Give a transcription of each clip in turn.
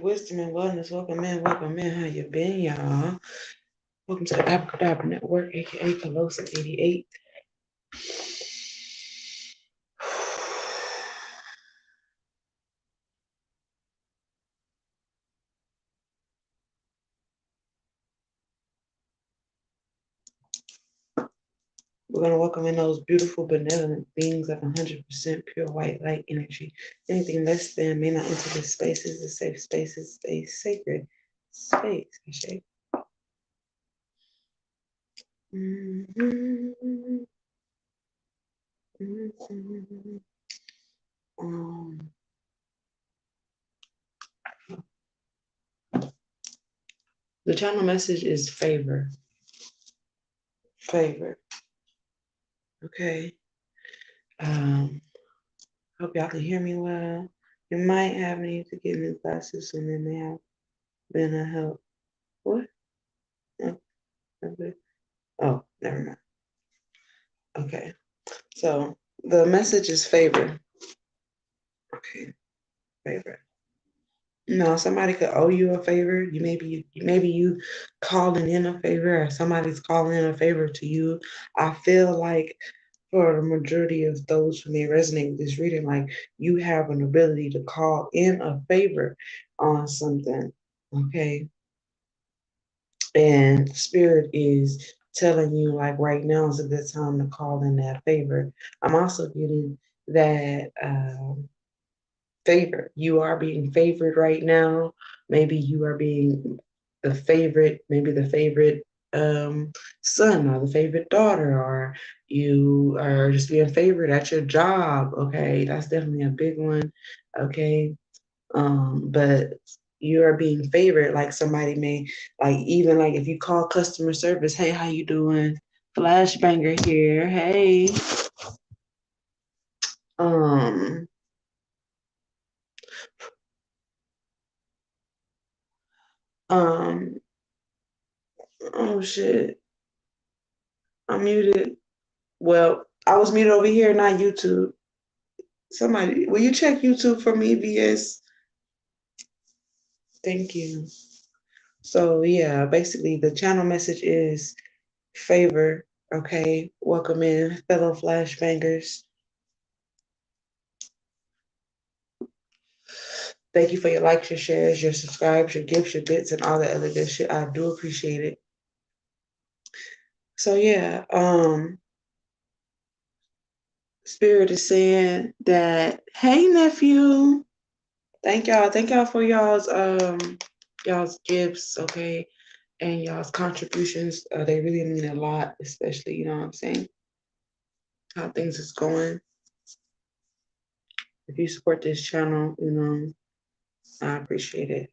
wisdom and wellness. Welcome in, welcome in. How you been, y'all? Welcome to the Abracadabra Network, aka Callosum 88. We're going to welcome in those beautiful, benevolent beings of 100% pure white light energy. Anything less than may not enter this space. Is a safe space, is a sacred space. CashApp. The channel message is favor. Favor. Okay. Hope y'all can hear me well. You might have need to get new glasses, and then may have been a help. What? Oh, okay. Oh, never mind. Okay. So the message is favor. Okay, favor. No, somebody could owe you a favor. Maybe you calling in a favor, or somebody's calling in a favor to you. I feel like for the majority of those who may resonate with this reading, like you have an ability to call in a favor on something. Okay. And spirit is telling you like right now is a good time to call in that favor. I'm also getting that favor. You are being favored right now. Maybe you are being the favorite, maybe the favorite son or the favorite daughter, or you are just being favored at your job. Okay, that's definitely a big one. Okay. But you are being favored, like somebody may, like even like if you call customer service, hey, how you doing? Flashbanger here. Hey. Um um oh shit. I'm muted. Well, I was muted over here, not YouTube. Somebody, will you check YouTube for me, VS? Thank you. So yeah, basically the channel message is favor. Okay, welcome in, fellow flashbangers. Thank you for your likes, your shares, your subscribes, your gifts, your bits, and all that other good shit. I do appreciate it. So yeah, Spirit is saying that, hey nephew, thank y'all for y'all's gifts, okay, and y'all's contributions. They really mean a lot, especially, you know what I'm saying, how things is going. If you support this channel, you know, I appreciate it.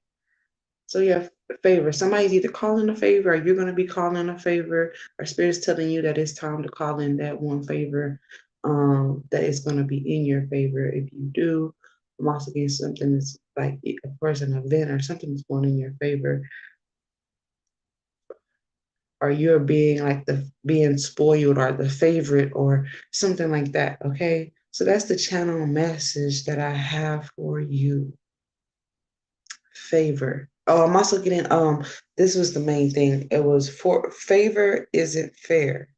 So yeah, favor. Somebody's either calling a favor, or you're gonna be calling a favor, or Spirit's telling you that it's time to call in that one favor, that is gonna be in your favor. If you do, I'm also getting something that's like, of course, an event or something that's going in your favor, or you're being like being spoiled or the favorite or something like that. Okay, so that's the channel message that I have for you. Favor. Oh, I'm also getting this was the main thing. It was for favor isn't fair.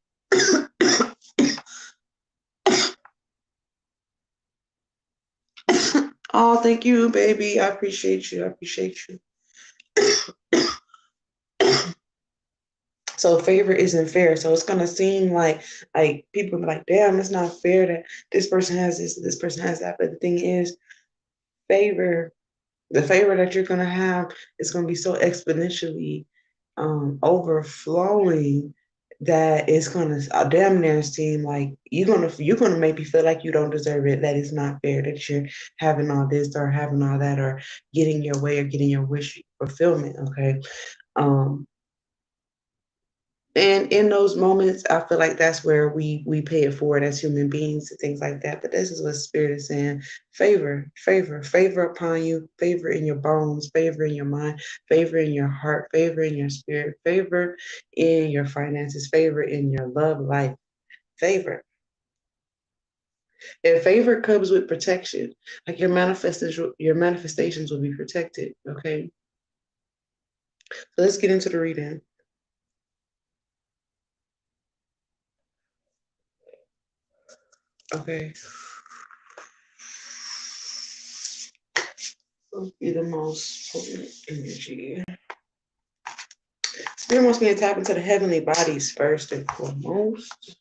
Oh, thank you, baby. I appreciate you. I appreciate you. So favor isn't fair. So it's gonna seem like people be like, damn, it's not fair that this person has this person has that. But the thing is, favor, the favor that you're gonna have is gonna be so exponentially overflowing that it's gonna damn near seem like you're gonna maybe feel like you don't deserve it, that it's not fair that you're having all this or having all that or getting your way or getting your wish fulfillment. Okay. um and in those moments, I feel like that's where we pay it forward as human beings and things like that. But this is what Spirit is saying. Favor, favor, favor upon you, favor in your bones, favor in your mind, favor in your heart, favor in your spirit, favor in your finances, favor in your love life, favor. And favor comes with protection. Like your manifestations will be protected. Okay. So let's get into the reading. Okay. Let's be the most potent energy. Spirit wants me to tap into the heavenly bodies first and foremost.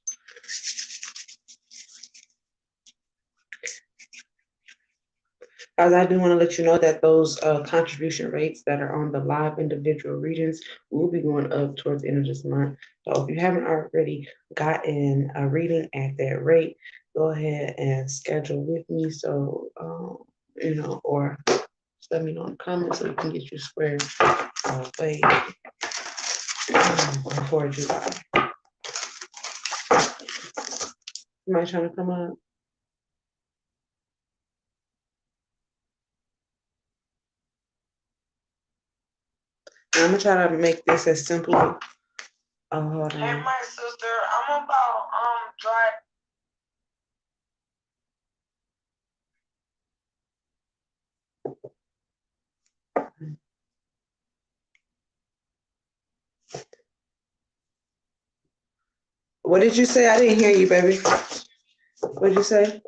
As I do want to let you know that those contribution rates that are on the live individual readings will be going up towards the end of this month. So if you haven't already gotten a reading at that rate, go ahead and schedule with me. So, or just let me know in the comments so we can get you squared away before July. Somebody trying to come up? I'm gonna try to make this as simple. Oh, hold on. Hey, my sister, I'm about dry. What did you say? I didn't hear you, baby. What did you say?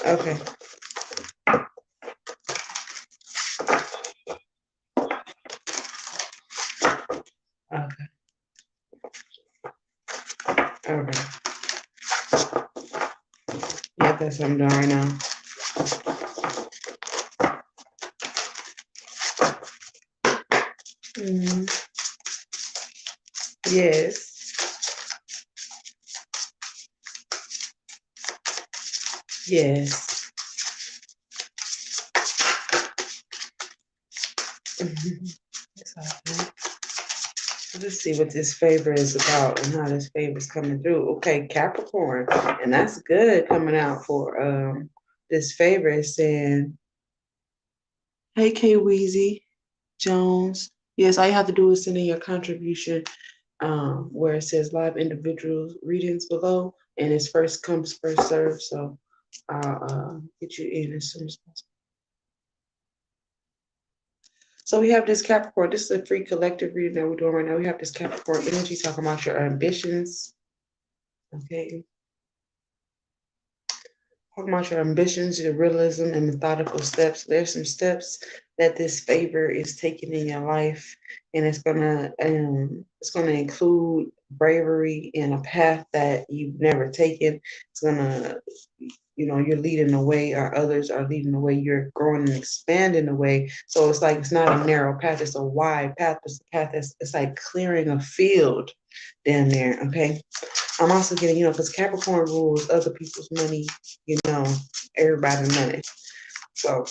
Okay. Okay. All right. Yeah, that's what I'm doing right now. Mm-hmm. Yes. Yes. That's all right. Let's see what this favor is about and how this favor is coming through. Okay, Capricorn, and that's good coming out for this favor. Is saying, "Hey, K Weezy Jones. Yes, all you have to do is send in your contribution where it says live individual readings below, and it's first comes, first served. So I'll get you in as soon as possible." So we have this Capricorn. This is a free collective reading that we're doing right now. We have this Capricorn energy talking about your ambitions. Okay. Talking about your ambitions, your realism, and methodical steps. There's some steps that this favor is taking in your life, and it's gonna include bravery in a path that you've never taken. It's gonna, you're leading the way, or others are leading the way. You're growing and expanding the way. So it's like it's not a narrow path; it's a wide path. It's a path that's it's like clearing a field down there. Okay. I'm also getting, because Capricorn rules other people's money, everybody's money. So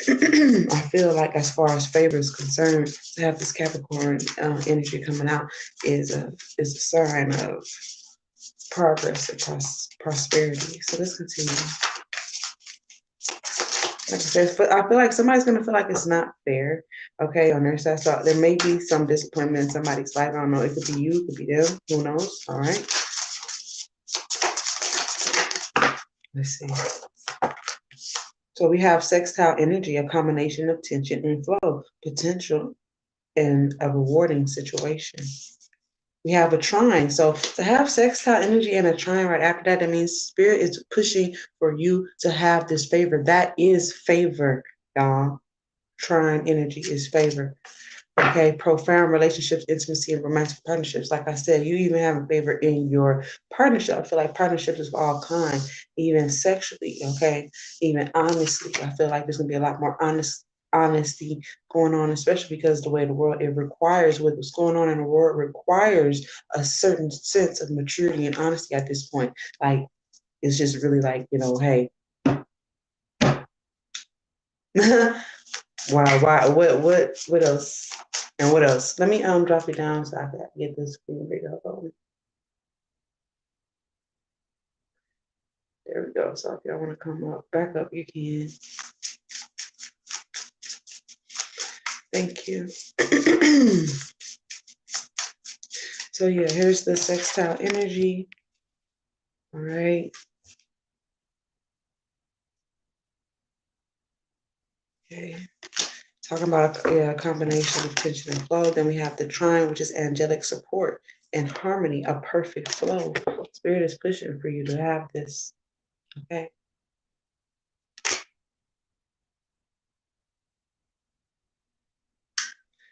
I feel like as far as favor is concerned, to have this Capricorn energy coming out is a sign of progress and prosperity. So let's continue. Like I said, I feel like somebody's gonna feel like it's not fair, okay, on their side. So there may be some disappointment in somebody's life. I don't know. It could be you, it could be them. Who knows? All right. Let's see. So we have sextile energy, a combination of tension and flow, potential, and a rewarding situation. We have a trine. So to have sextile energy and a trine right after that, that means spirit is pushing for you to have this favor. That is favor, y'all. Trine energy is favor. Okay, profound relationships, intimacy, and romantic partnerships. Like I said, you even have a favor in your partnership. I feel like partnerships of all kinds, even sexually, okay, even honestly. I feel like there's gonna be a lot more honesty going on, especially because the way the world it requires what's going on in the world requires a certain sense of maturity and honesty at this point. Like it's just really like, hey. Why, what else? And what else? Let me drop it down so I can get this screen bigger. There we go. So if y'all want to come up, back up, you can. Thank you. So yeah, here's the sextile energy. All right. Okay. Talking about a combination of tension and flow. Then we have the trine, which is angelic support and harmony, a perfect flow. Spirit is pushing for you to have this. Okay.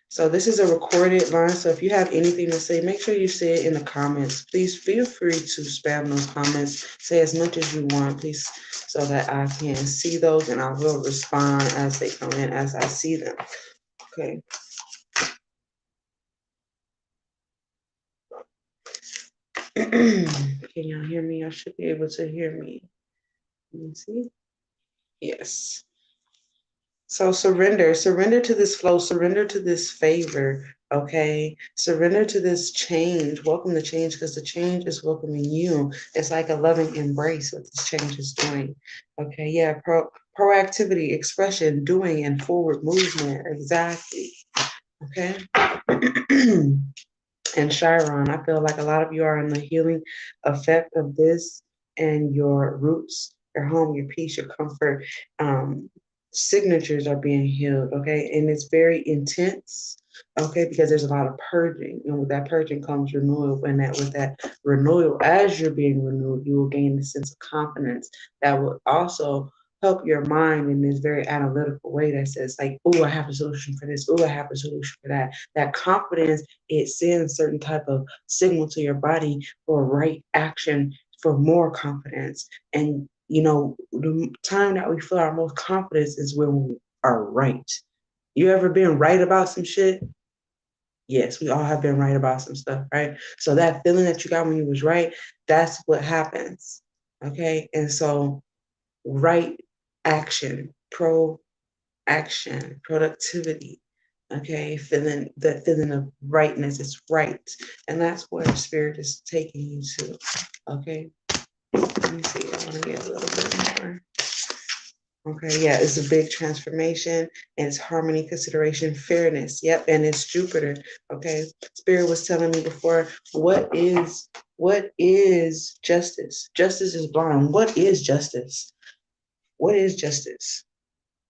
So this is a recorded line. So if you have anything to say, make sure you say it in the comments. Please feel free to spam those comments. Say as much as you want, please, so that I can see those and I will respond as they come in, as I see them. Okay. Can y'all hear me? I should be able to hear me. Let me see. Yes. So surrender to this flow, surrender to this favor, okay? Surrender to this change. Welcome the change because the change is welcoming you. It's like a loving embrace what this change is doing, okay? Yeah, proactivity, expression, doing, and forward movement, exactly, okay? And Chiron, I feel like a lot of you are in the healing effect of this, and your roots, your home, your peace, your comfort, signatures are being healed, okay? And it's very intense, okay, because there's a lot of purging, and with that purging comes renewal, and that with that renewal, as you're being renewed, you will gain a sense of confidence that will also help your mind in this very analytical way that says like, oh, I have a solution for this, oh, I have a solution for that. That confidence, it sends certain type of signal to your body for right action, for more confidence. And you know, the time that we feel our most confidence is when we are right. You ever been right about some shit? Yes, we all have been right about some stuff, right? So that feeling that you got when you was right, that's what happens. Okay. And so right action, action, productivity, okay, feeling of rightness, it's right. And that's where spirit is taking you to. Okay. Let me see. I want to get a little bit more. Okay, yeah, it's a big transformation, and it's harmony, consideration, fairness. Yep, and it's Jupiter. Okay. Spirit was telling me before, what is justice? Justice is blind. What is justice? What is justice?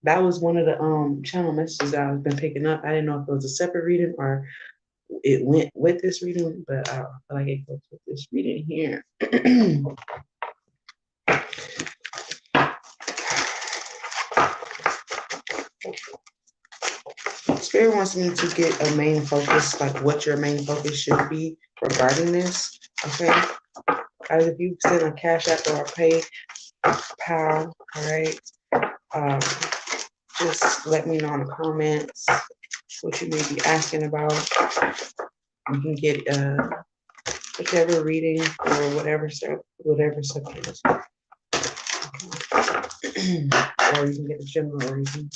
That was one of the channel messages that I've been picking up. I didn't know if it was a separate reading or it went with this reading, but I feel like it goes with this reading here. Spirit wants me to get a main focus, like what your main focus should be regarding this. Okay. Guys, if you send a cash app or a PayPal, all right. Just let me know in the comments what you may be asking about. You can get whichever reading or whatever subject. Or you can get a general reading.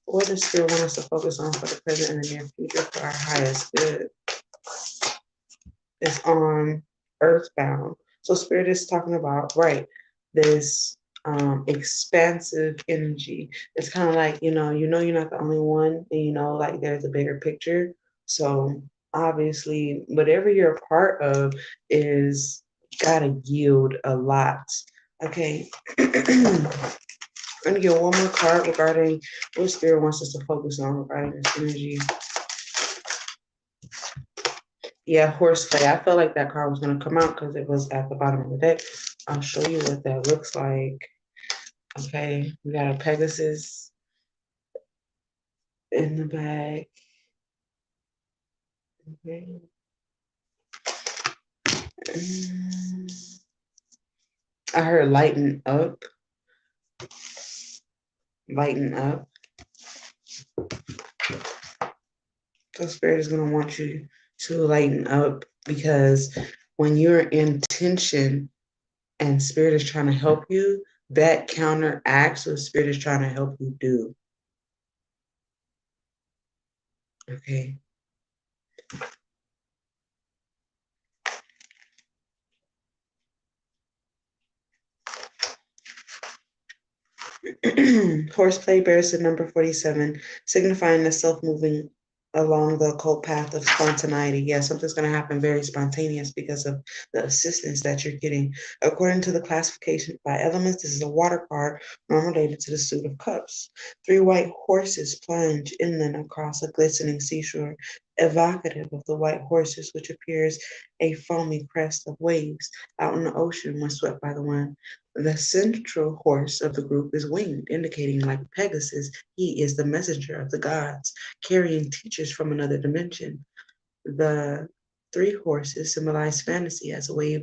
What does Spirit want us to focus on for the present and the near future for our highest good? It's on earthbound. So Spirit is talking about, right, this expansive energy. It's kind of like, you're not the only one, and like there's a bigger picture. So obviously, whatever you're a part of is gotta yield a lot. Okay. I'm gonna get one more card regarding what Spirit wants us to focus on regarding this energy. Yeah, horseplay. I felt like that card was gonna come out because it was at the bottom of the deck. I'll show you what that looks like. Okay, we got a Pegasus in the bag. Okay. I heard lighten up. Lighten up. So Spirit is gonna want you to lighten up because when you're in tension and Spirit is trying to help you, that counteracts what Spirit is trying to help you do. Okay. Horseplay bears the number 47, signifying the self-moving along the occult path of spontaneity. Yeah, something's going to happen very spontaneous because of the assistance that you're getting. According to the classification by elements, this is a water card related to the suit of cups. 3 white horses plunge inland across a glistening seashore, evocative of the white horses, which appears a foamy crest of waves out in the ocean when swept by the wind. The central horse of the group is winged, indicating, like Pegasus, he is the messenger of the gods, carrying teachers from another dimension. The 3 horses symbolize fantasy as a way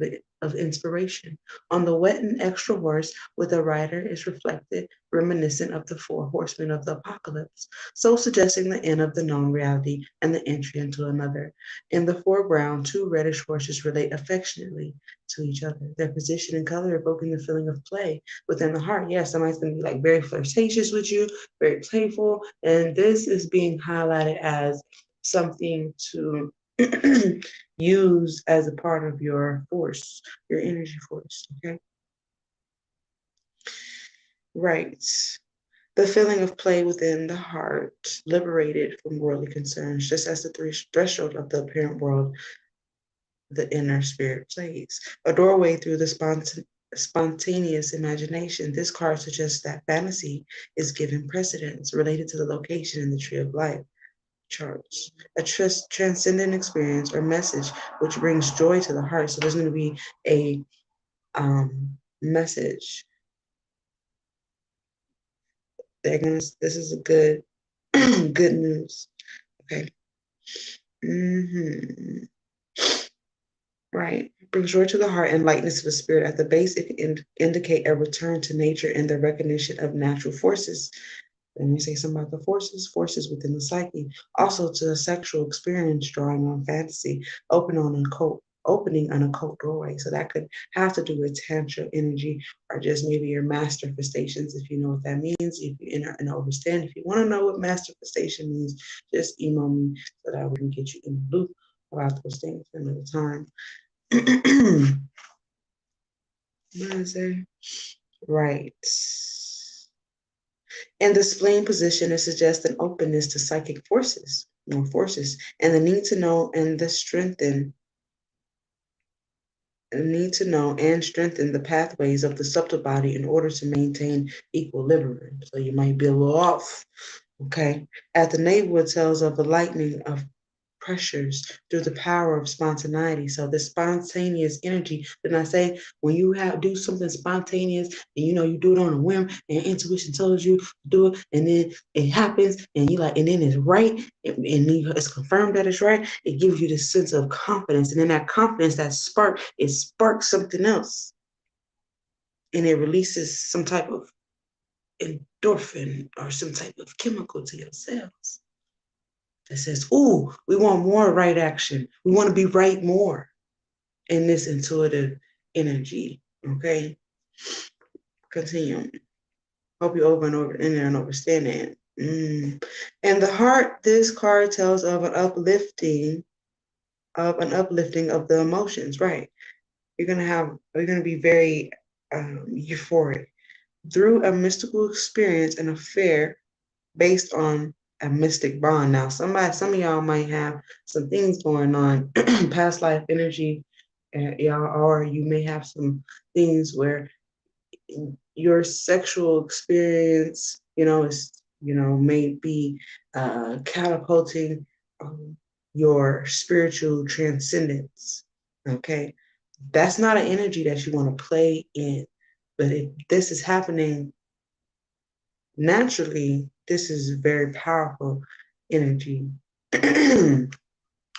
of inspiration. On the wet and extra horse with a rider is reflected, reminiscent of the 4 horsemen of the apocalypse, so suggesting the end of the known reality and the entry into another. In the foreground, 2 reddish horses relate affectionately to each other, their position and color evoking the feeling of play within the heart. Yeah, somebody's going to be like very flirtatious with you, very playful, and this is being highlighted as something to use as a part of your force, your energy force. Okay. Right. The feeling of play within the heart, liberated from worldly concerns, just as the threshold of the apparent world, the inner spirit plays. A doorway through the spontaneous imagination. This card suggests that fantasy is given precedence related to the location in the tree of life charts, a transcendent experience or message which brings joy to the heart. So there's going to be a message. This is a good, good news. Okay. Right. Brings joy to the heart and lightness to the spirit. At the base, it can indicate a return to nature and the recognition of natural forces. Let me say something about the forces within the psyche. Also to a sexual experience, drawing on fantasy, opening an occult doorway. So that could have to do with tantra energy or just maybe your manifestations, if you know what that means, if you understand. If you want to know what manifestation means, just email me so that we can get you in the loop about those things another time. What did I say? Right. In the spleen position, it suggests an openness to psychic forces, more forces, and the need to know and strengthen the pathways of the subtle body in order to maintain equilibrium. So you might be a little off. Okay. At the navel, it tells of the lightning of pressures through the power of spontaneity. So the spontaneous energy, then I say when you do something spontaneous and you do it on a whim and intuition tells you to do it and then it happens and and then it's right and it's confirmed that it's right, it gives you this sense of confidence. And then that confidence, that spark, it sparks something else. And it releases some type of endorphin or some type of chemical to your cells that says, "Ooh, we want more right action. We want to be right more in this intuitive energy." Okay, continue. Hope you over and over in there and understand that. And the heart, this card tells of an uplifting of the emotions. Right, you're gonna be very euphoric through a mystical experience, an affair based on a mystic bond. Now, some of y'all might have some things going on, past life energy, y'all, or you may have some things where your sexual experience, may be catapulting your spiritual transcendence. Okay, that's not an energy that you want to play in, but if this is happening naturally, this is very powerful energy when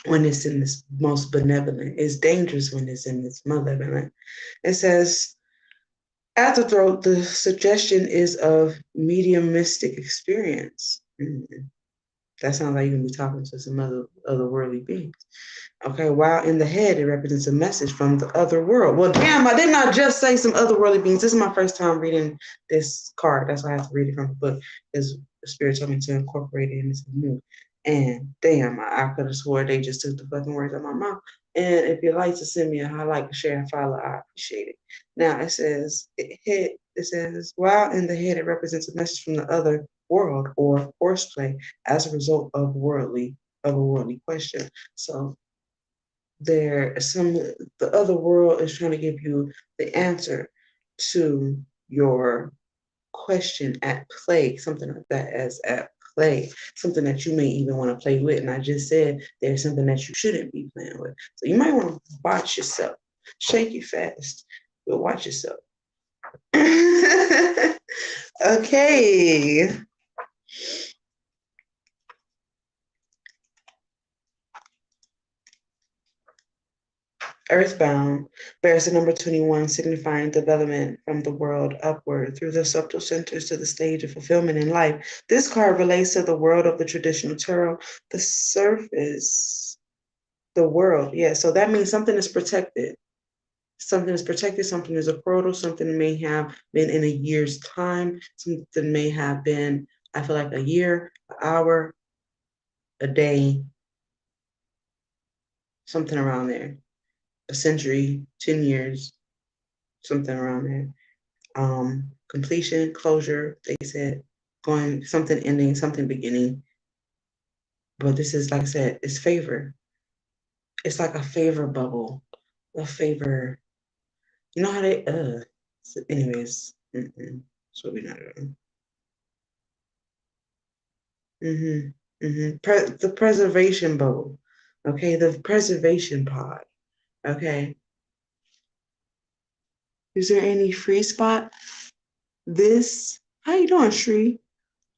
it's in this most benevolent. It's dangerous when it's in this malevolent. It says, at the throat, the suggestion is of mediumistic experience. That sounds like you're going to be talking to some otherworldly beings. Okay, while in the head, it represents a message from the other world. Well, damn, I did not just say some otherworldly beings. This is my first time reading this card. That's why I have to read it from the book, because the spirit told me to incorporate it in this new. And damn, I could have swore they just took the fucking words out of my mouth. And if you'd like to send me a highlight, share, and follow, I appreciate it. Now it says, it hit It says, while in the head, it represents a message from the other world or horseplay as a result of a worldly question. So there some the other world is trying to give you the answer to your question at play, something like that as at play, something that you may even want to play with. And I just said there's something that you shouldn't be playing with. So you might want to watch yourself. Shake you fast, but watch yourself. Okay. Earthbound bears the number 21, signifying development from the world upward through the subtle centers to the stage of fulfillment in life. This card relates to the world of the traditional tarot, the surface, the world. Yeah, so that means something is protected. Something is protected, something is a portal, something may have been in a year's time, something may have been, I feel like, a year, an hour, a day, something around there, a century, 10 years, something around there. Completion, closure, they said, going, something ending, something beginning. But this is, like I said, it's favor. It's like a favor bubble, a favor. You know how they, so anyways, that's what we're not doing. The preservation bubble, okay, the preservation pod, okay. Is there any free spot? This, how you doing, Shree?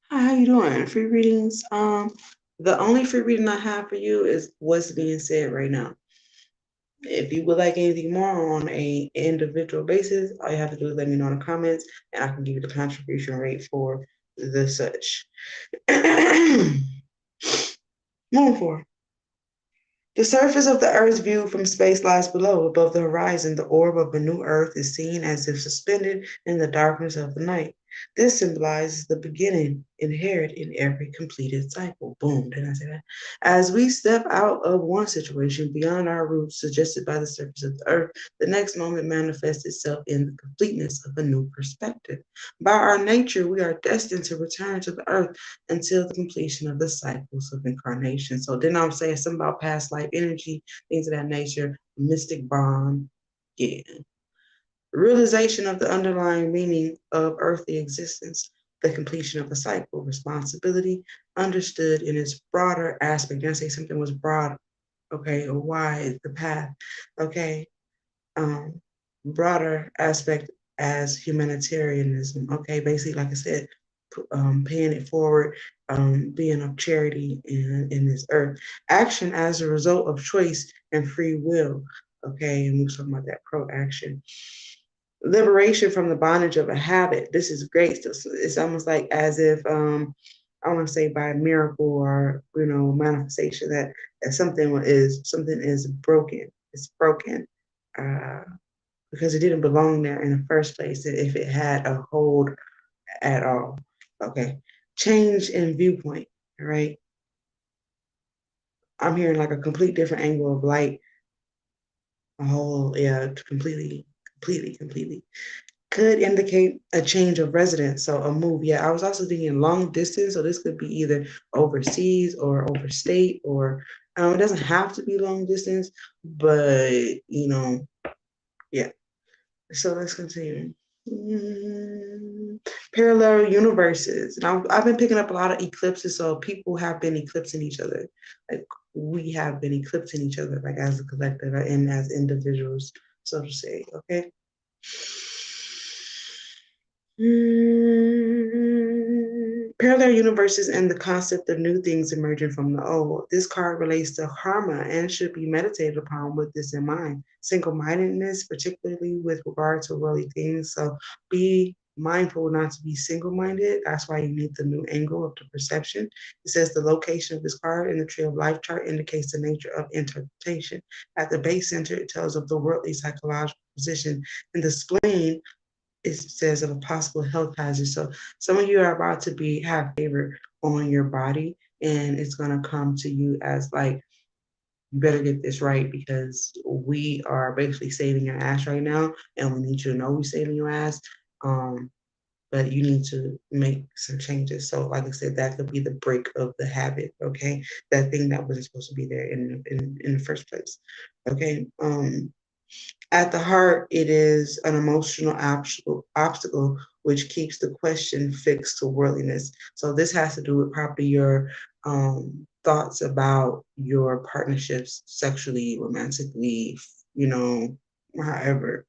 Hi, how you doing? Free readings. The only free reading I have for you is what's being said right now. If you would like anything more on a individual basis, all you have to do is let me know in the comments, and I can give you the contribution rate for the such. Move forward. The surface of the Earth's view from space lies below. Above the horizon, the orb of a new Earth is seen as if suspended in the darkness of the night. This symbolizes the beginning inherent in every completed cycle. Boom, didn't I say that? As we step out of one situation beyond our roots suggested by the surface of the Earth, the next moment manifests itself in the completeness of a new perspective. By our nature, we are destined to return to the Earth until the completion of the cycles of incarnation. So then I'm saying something about past life energy, things of that nature, mystic bond. Yeah. Realization of the underlying meaning of earthly existence, the completion of a cycle, responsibility, understood in its broader aspect. Did I say something was broad? Okay, or wide, the path. Okay. Broader aspect as humanitarianism. Okay, basically, like I said, paying it forward, being of charity in this earth. Action as a result of choice and free will. Okay, and we're talking about that pro-action. Liberation from the bondage of a habit. This is great. It's almost like as if I want to say by miracle or manifestation that something is broken. It's broken. Uh, because it didn't belong there in the first place if it had a hold at all. Okay. Change in viewpoint, right? I'm hearing like a complete different angle of light, a whole, yeah, completely. Could indicate a change of residence, so a move. Yeah, I was also thinking long distance, so this could be either overseas or overstate, or it doesn't have to be long distance, but yeah. So let's continue. Parallel universes. Now, I've been picking up a lot of eclipses, so people have been eclipsing each other. Like we have been eclipsing each other, like as a collective and as individuals, so to say. Okay. Parallel universes and the concept of new things emerging from the old. This card relates to karma and should be meditated upon with this in mind. Single-mindedness, particularly with regard to worldly things. So be mindful not to be single-minded. That's why you need the new angle of the perception. It says the location of this card in the Tree of Life chart indicates the nature of interpretation. At the base center, it tells of the worldly psychological position. In the spleen, it says of a possible health hazard. So some of you are about to have favor on your body, and it's gonna come to you as like, you better get this right because we are basically saving your ass right now, and we need you to know we're saving your ass. but you need to make some changes. So like I said, that could be the break of the habit, okay? That thing that wasn't supposed to be there in the first place, okay? At the heart, it is an emotional obstacle which keeps the question fixed to worldliness. So this has to do with probably your thoughts about your partnerships sexually, romantically, you know, however,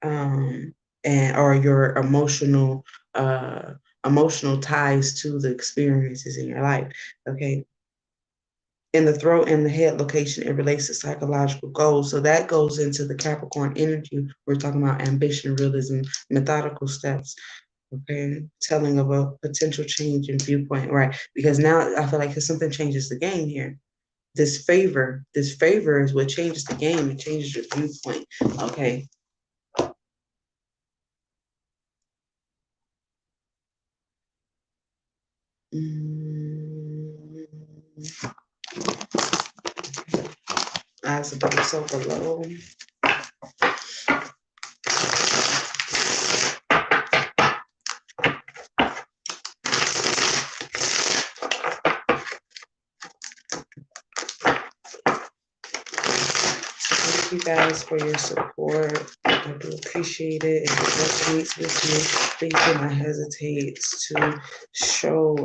and or your emotional ties to the experiences in your life. Okay, in the throat and the head location, it relates to psychological goals. So that goes into the Capricorn energy. We're talking about ambition, realism, methodical steps. Okay, telling of a potential change in viewpoint, right? Because now I feel like something changes the game here. This favor is what changes the game. It changes your viewpoint. Okay. Mm, as above, so below. Thank you guys for your support. I do appreciate it. If it resonates with you, please do not hesitate to show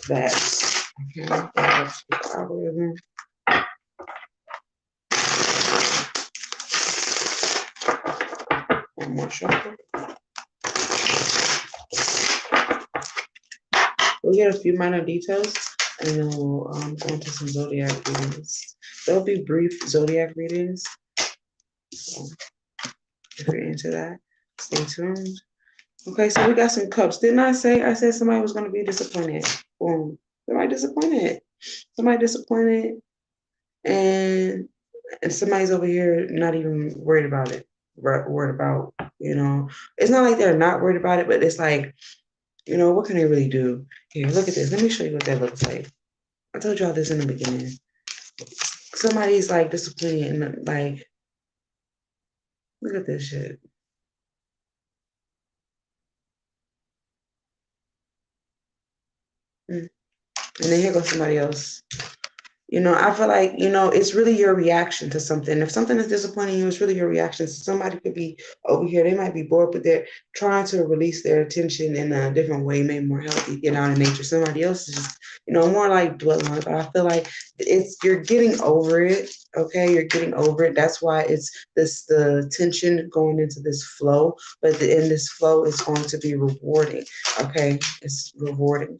that. Okay, that helps with the algorithm. One more shuffle. We'll get a few minor details and then we'll go into some zodiac readings. There'll be brief zodiac readings. So if you're into that, stay tuned. Okay, so we got some cups. Didn't I said somebody was going to be disappointed? Boom. Somebody disappointed. Somebody disappointed. And somebody's over here not even worried about it. Worried about, it's not like they're not worried about it, but it's like, what can they really do? Here, look at this. Let me show you what that looks like. I told y'all this in the beginning. Somebody's like disappointed and like, look at this shit. And then here goes somebody else. I feel like, it's really your reaction to something. If something is disappointing you, it's really your reaction. So somebody could be over here, they might be bored, but they're trying to release their attention in a different way, maybe more healthy, get out in nature. Somebody else is just, more like dwelling on it. But I feel like you're getting over it. Okay, you're getting over it. That's why it's the tension going into this flow. But in this flow, it's going to be rewarding. Okay, it's rewarding.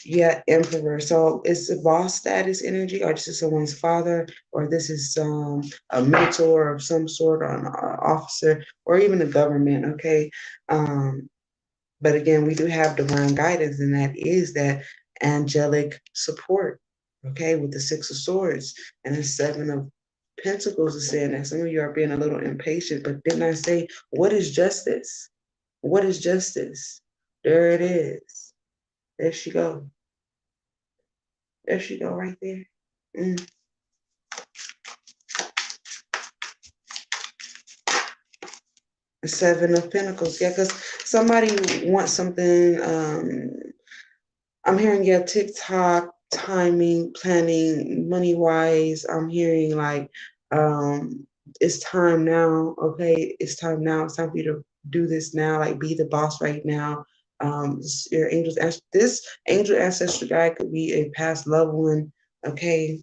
Yeah, emperor. So it's the boss status energy, or this is someone's father, or this is a mentor of some sort, or an officer, or even the government. Okay, but again, we do have divine guidance, and that is that angelic support. Okay, with the Six of Swords and the Seven of Pentacles is saying that some of you are being a little impatient. But didn't I say, what is justice? What is justice? There it is. There she goes. There she go right there. Mm. Seven of Pentacles. Yeah, because somebody wants something. I'm hearing, yeah, TikTok, timing, planning, money wise. I'm hearing like it's time now. Okay, it's time now. It's time for you to do this now. Like, be the boss right now. Your angels, this angel ancestor guy could be a past loved one. Okay,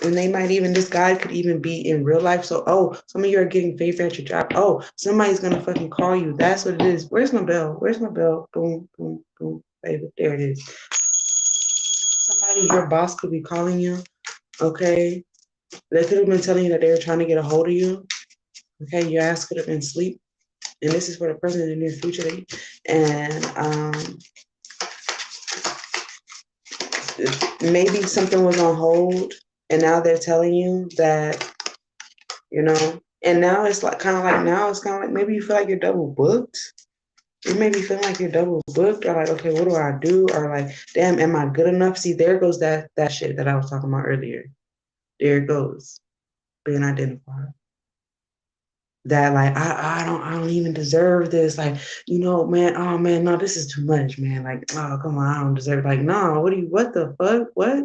and they might even, this guy could even be in real life. So, some of you are getting favor at your job. Somebody's gonna fucking call you. That's what it is. Where's my bell? Where's my bell? Boom, boom, boom, baby. There it is. Somebody, your boss could be calling you. Okay. They could have been telling you that they were trying to get a hold of you. Okay, your ass could have been asleep. And this is for the present and near future. And maybe something was on hold, and now they're telling you that, and now it's like maybe you feel like you're double booked. You may be feeling like you're double booked, or like, okay, what do I do? Or like, damn, am I good enough? See, there goes that shit that I was talking about earlier. There it goes. being identified. That like I don't even deserve this. Like, you know, man, oh man, no, this is too much, man. Like, oh come on, I don't deserve it. Like, no, what the fuck? What?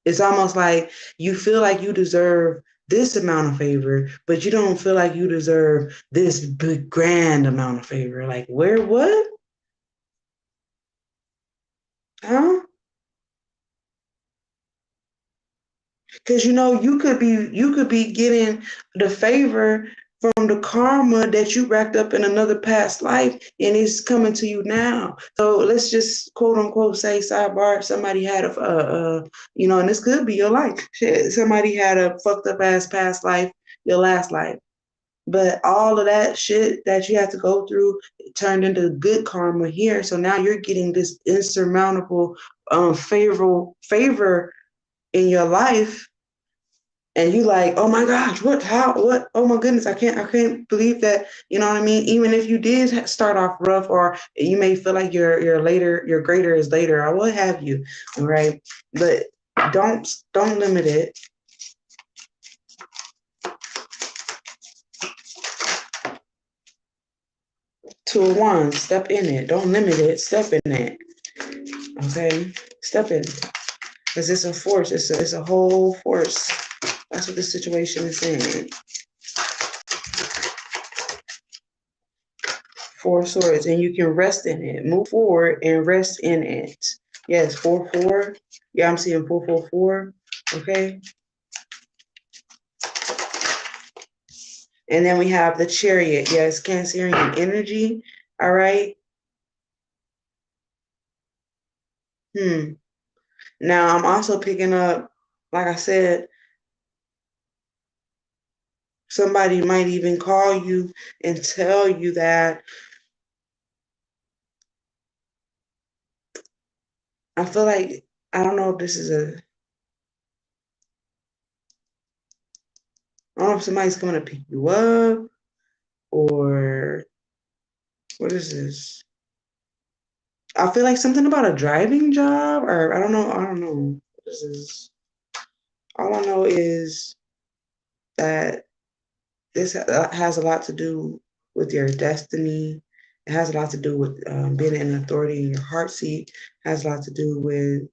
It's almost like you feel like you deserve this amount of favor, but you don't feel like you deserve this big grand amount of favor. Like, where, what? Huh? Because you know, you could be getting the favor from the karma that you racked up in another past life, and it's coming to you now. So let's just quote unquote say sidebar. Somebody had you know, and this could be your life. Shit, somebody had a fucked up ass past life, your last life. But all of that shit that you have to go through turned into good karma here. So now you're getting this insurmountable favor in your life, and you like, oh my gosh, what, how, what, oh my goodness, I can't believe that, you know what I mean? Even if you did start off rough, or you may feel like your greater is later, or what have you, all right? But don't limit it. To a one, step in it. Don't limit it, step in it. Okay? Step in it. Because it's a force, it's a whole force. That's what the situation is saying. Four swords, and you can rest in it. Move forward and rest in it. Yes, 4-4. Yeah, I'm seeing 4-4-4. Okay. And then we have the chariot. Yes, Cancerian energy. All right. Now I'm also picking up, like I said, somebody might even call you and tell you that I feel like, I don't know if this is I don't know if somebody's coming to pick you up, or what is this? I feel like something about a driving job, or I don't know. I don't know. This is all I know is that this has a lot to do with your destiny. It has a lot to do with being in authority in your heart seat. It has a lot to do with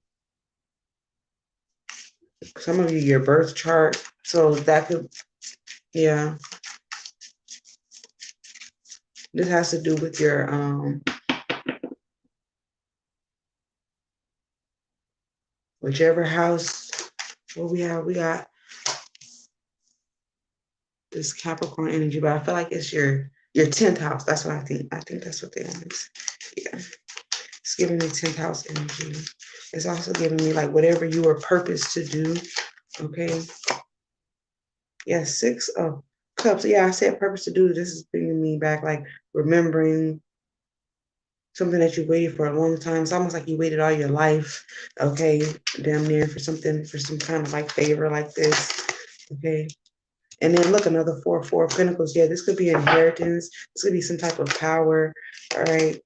some of you, your birth chart. So that could, yeah. This has to do with your whichever house. What we got this Capricorn energy, but I feel like it's your 10th house. That's what I think. I think that's what they want. Yeah. It's giving me 10th house energy. It's also giving me like whatever you were purposed to do. Okay. Yeah, 6 of Cups. Yeah, I said purpose to do. This is bringing me back, like remembering something that you waited for a long time. It's almost like you waited all your life. Okay. Damn near for something, for some kind of like favor like this. Okay. And then look, another 4 of Pentacles. Yeah, this could be inheritance. This could be some type of power. All right.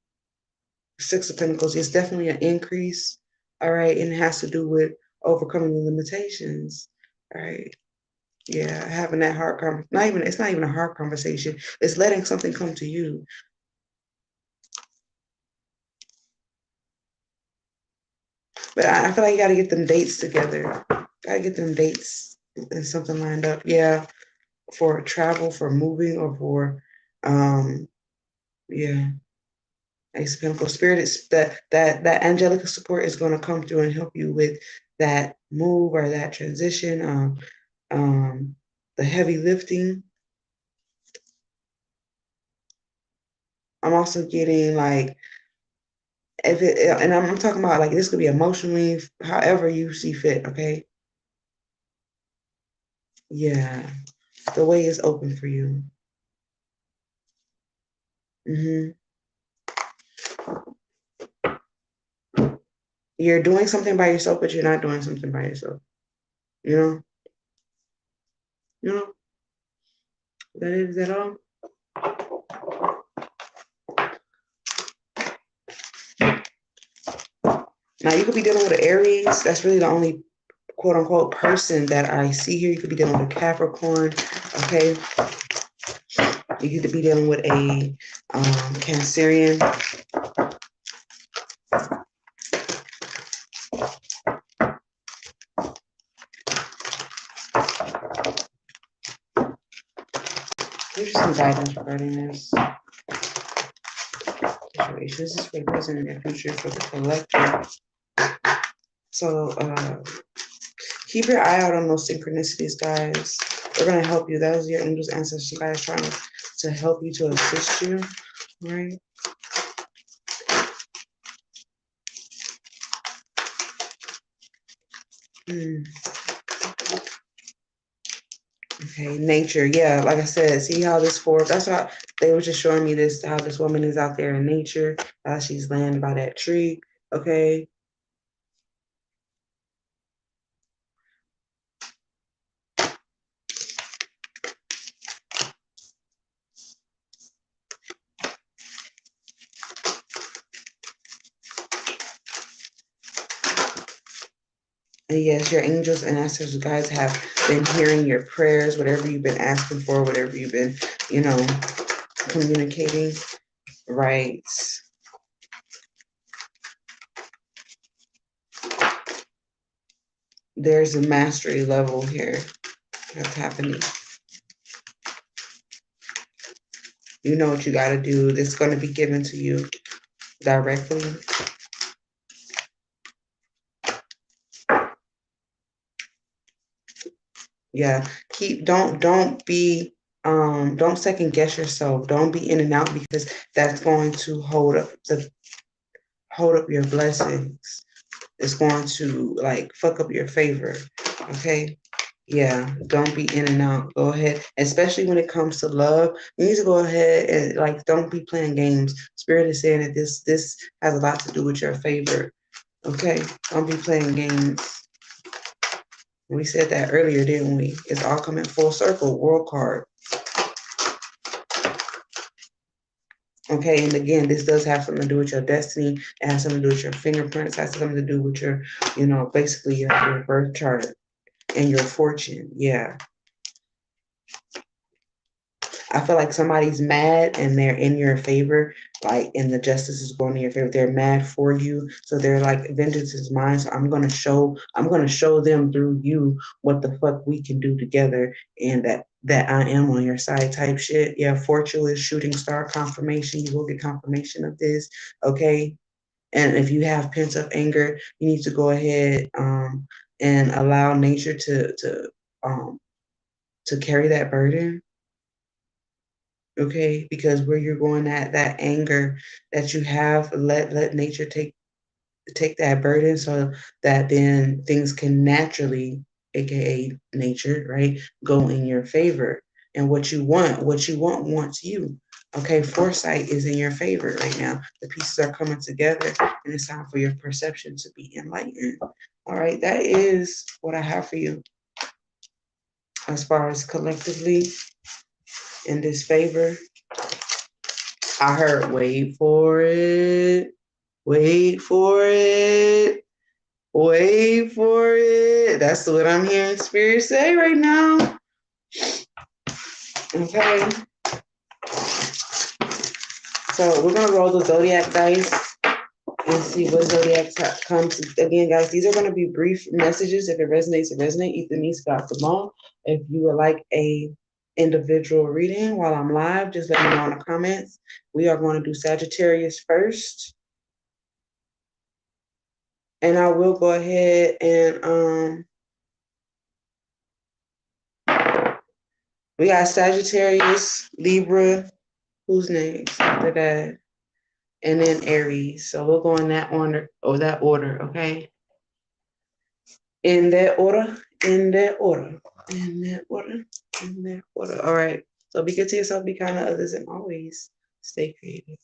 6 of Pentacles. It's definitely an increase. All right. And it has to do with overcoming the limitations. All right. Yeah, having that hard conversation. It's not even a hard conversation. It's letting something come to you. But I feel like you gotta get them dates together. Gotta get them dates and something lined up. Yeah. For travel, for moving, or for yeah. Ace of Pentacles. Spirit is that angelic support is going to come through and help you with that move or that transition. The heavy lifting. I'm also getting like, if it, and I'm talking about like this could be emotionally, however you see fit. Okay. Yeah, the way is open for you. You're doing something by yourself, but you're not doing something by yourself. You know. You know. That is at all. Now you could be dealing with an Aries. That's really the only quote unquote person that I see here. You could be dealing with a Capricorn, okay? You could be dealing with a Cancerian. There's some guidance regarding this situation. This is for the present and the future for the collective. So keep your eye out on those synchronicities, guys. They're gonna help you. That was your angels, ancestors, guys trying to help you, to assist you, right? Okay, nature. Yeah, like I said, see how this fork, that's how they were just showing me this, how this woman is out there in nature, how she's laying by that tree. Okay. And yes, your angels and ancestors, guys, have been hearing your prayers, whatever you've been asking for, whatever you've been, you know, communicating, right? There's a mastery level here that's happening. You know what you got to do. It's going to be given to you directly. Yeah, don't be don't second guess yourself. Don't be in and out, because that's going to hold up your blessings. It's going to like fuck up your favor. Okay. Yeah, don't be in and out. Go ahead, especially when it comes to love. You need to go ahead and like don't be playing games. Spirit is saying that this has a lot to do with your favor. Okay, don't be playing games. We said that earlier, didn't we? It's all coming full circle. World card. Okay, and again, this does have something to do with your destiny. It has something to do with your fingerprints. It has something to do with your, basically your birth chart and your fortune. Yeah. I feel like somebody's mad and they're in your favor, like, and the justice is going in your favor. They're mad for you, so they're like, vengeance is mine. So I'm gonna show them through you what the fuck we can do together, and that I am on your side type shit. Yeah, fortune shooting star confirmation. You will get confirmation of this, okay? And if you have pent up anger, you need to go ahead and allow nature to carry that burden. Okay, because where you're going at, that anger that you have, let nature take that burden, so that then things can naturally, aka nature, right, go in your favor. And what you want wants you. Okay, foresight is in your favor right now. The pieces are coming together, and it's time for your perception to be enlightened. All right, that is what I have for you as far as collectively in this favor. I heard wait for it, wait for it, wait for it. That's what I'm hearing Spirit say right now. Okay. So we're gonna roll the zodiac dice and see what zodiac comes. Again, guys, these are gonna be brief messages. If it resonates, it resonates. Ether needs got the ball. If you would like a individual reading while I'm live, just let me know in the comments. We are going to do Sagittarius first. And I will go ahead and we got Sagittarius, Libra, who's next after that? And then Aries. So we'll go in that order, okay? In that order, in that order, in that order, in that order. All right. So be good to yourself, be kind to others, and always stay creative.